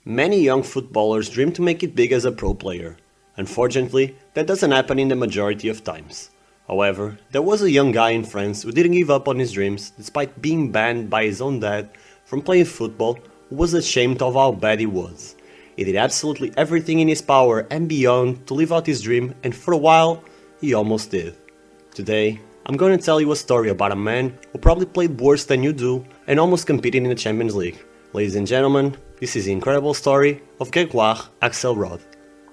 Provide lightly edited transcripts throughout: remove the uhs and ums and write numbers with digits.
Many young footballers dream to make it big as a pro player. Unfortunately, that doesn't happen in the majority of times. However, there was a young guy in France who didn't give up on his dreams despite being banned by his own dad from playing football, who was ashamed of how bad he was. He did absolutely everything in his power and beyond to live out his dream, and for a while, he almost did. Today, I'm going to tell you a story about a man who probably played worse than you do and almost competed in the Champions League. Ladies and gentlemen, this is the incredible story of Gregoire Akcelrod.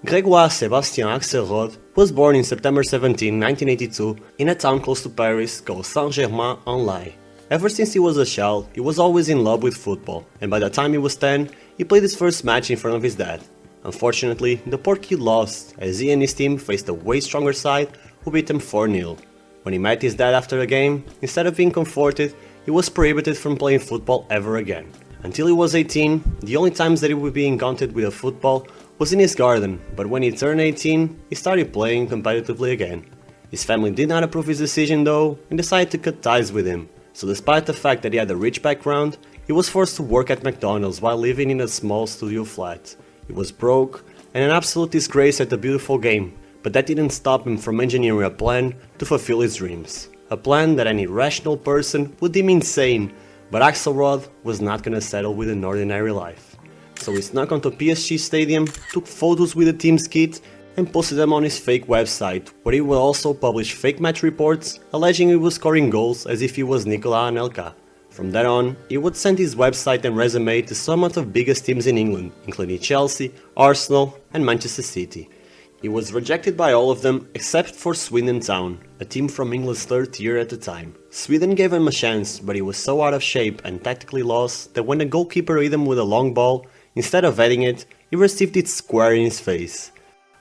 Gregoire Sébastien Akcelrod was born in September 17, 1982 in a town close to Paris called Saint-Germain-en-Laye. Ever since he was a child, he was always in love with football, and by the time he was 10, he played his first match in front of his dad. Unfortunately, the poor kid lost, as he and his team faced a way stronger side who beat him 4-0. When he met his dad after the game, instead of being comforted, he was prohibited from playing football ever again. Until he was 18, the only times that he would be encountered with a football was in his garden, but when he turned 18, he started playing competitively again. His family did not approve his decision though, and decided to cut ties with him. So despite the fact that he had a rich background, he was forced to work at McDonald's while living in a small studio flat. He was broke and an absolute disgrace at a beautiful game, but that didn't stop him from engineering a plan to fulfill his dreams. A plan that any rational person would deem insane, but Akcelrod was not gonna settle with an ordinary life. So he snuck onto PSG Stadium, took photos with the team's kit, and posted them on his fake website, where he would also publish fake match reports alleging he was scoring goals as if he was Nicolas Anelka. From then on, he would send his website and resume to some of the biggest teams in England, including Chelsea, Arsenal and Manchester City. He was rejected by all of them except for Swindon Town, a team from England's third tier at the time. Swindon gave him a chance, but he was so out of shape and tactically lost that when the goalkeeper hit him with a long ball, instead of heading it, he received it square in his face.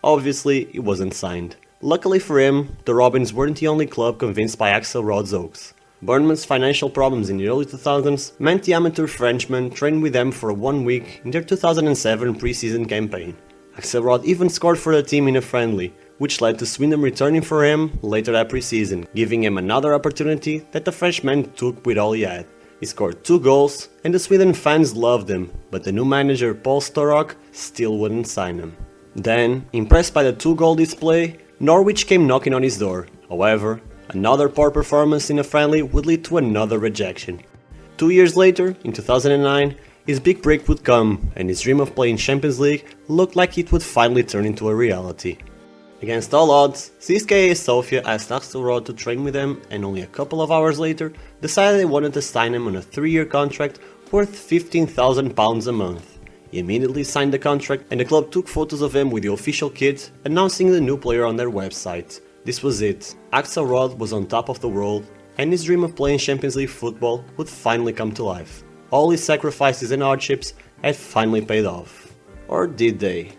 Obviously, he wasn't signed. Luckily for him, the Robins weren't the only club convinced by Akcelrod's hoax. Bournemouth's financial problems in the early 2000s meant the amateur Frenchman trained with them for 1 week in their 2007 pre-season campaign. Akcelrod even scored for the team in a friendly, which led to Swindon returning for him later that pre-season, giving him another opportunity that the Frenchman took with all he had. He scored 2 goals, and the Swindon fans loved him, but the new manager Paul Sturrock still wouldn't sign him. Then, impressed by the 2-goal display, Norwich came knocking on his door. However, another poor performance in a friendly would lead to another rejection. 2 years later, in 2009, his big break would come, and his dream of playing Champions League looked like it would finally turn into a reality. Against all odds, CSKA Sofia asked Akcelrod to train with them, and only a couple of hours later decided they wanted to sign him on a 3-year contract worth £15,000 a month. He immediately signed the contract, and the club took photos of him with the official kit, announcing the new player on their website. This was it. Akcelrod was on top of the world, and his dream of playing Champions League football would finally come to life. All his sacrifices and hardships had finally paid off. Or did they?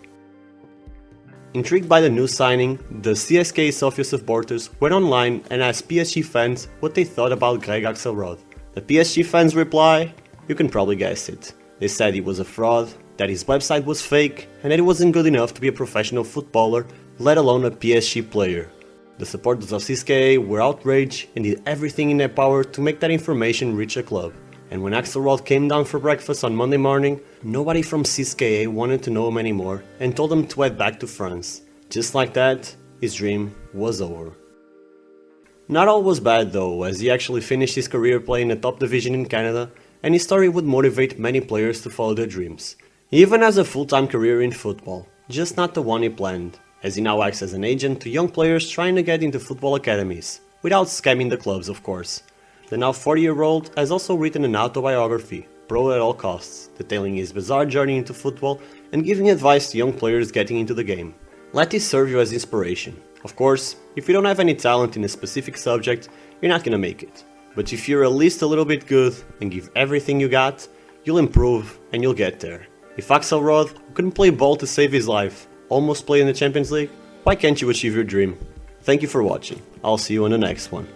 Intrigued by the new signing, the CSKA Sofia supporters went online and asked PSG fans what they thought about Greg Akcelrod. The PSG fans' reply? You can probably guess it. They said he was a fraud, that his website was fake, and that he wasn't good enough to be a professional footballer, let alone a PSG player. The supporters of CSKA were outraged and did everything in their power to make that information reach the club. And when Akcelrod came down for breakfast on Monday morning, nobody from CSKA wanted to know him anymore and told him to head back to France. Just like that, his dream was over. Not all was bad though, as he actually finished his career playing the top division in Canada, and his story would motivate many players to follow their dreams. He even has a full-time career in football, just not the one he planned, as he now acts as an agent to young players trying to get into football academies, without scamming the clubs of course. The now 40-year-old has also written an autobiography, Pro at All Costs, detailing his bizarre journey into football and giving advice to young players getting into the game. Let this serve you as inspiration. Of course, if you don't have any talent in a specific subject, you're not gonna make it. But if you're at least a little bit good and give everything you got, you'll improve and you'll get there. If Akcelrod, who couldn't play ball to save his life, almost played in the Champions League, why can't you achieve your dream? Thank you for watching. I'll see you on the next one.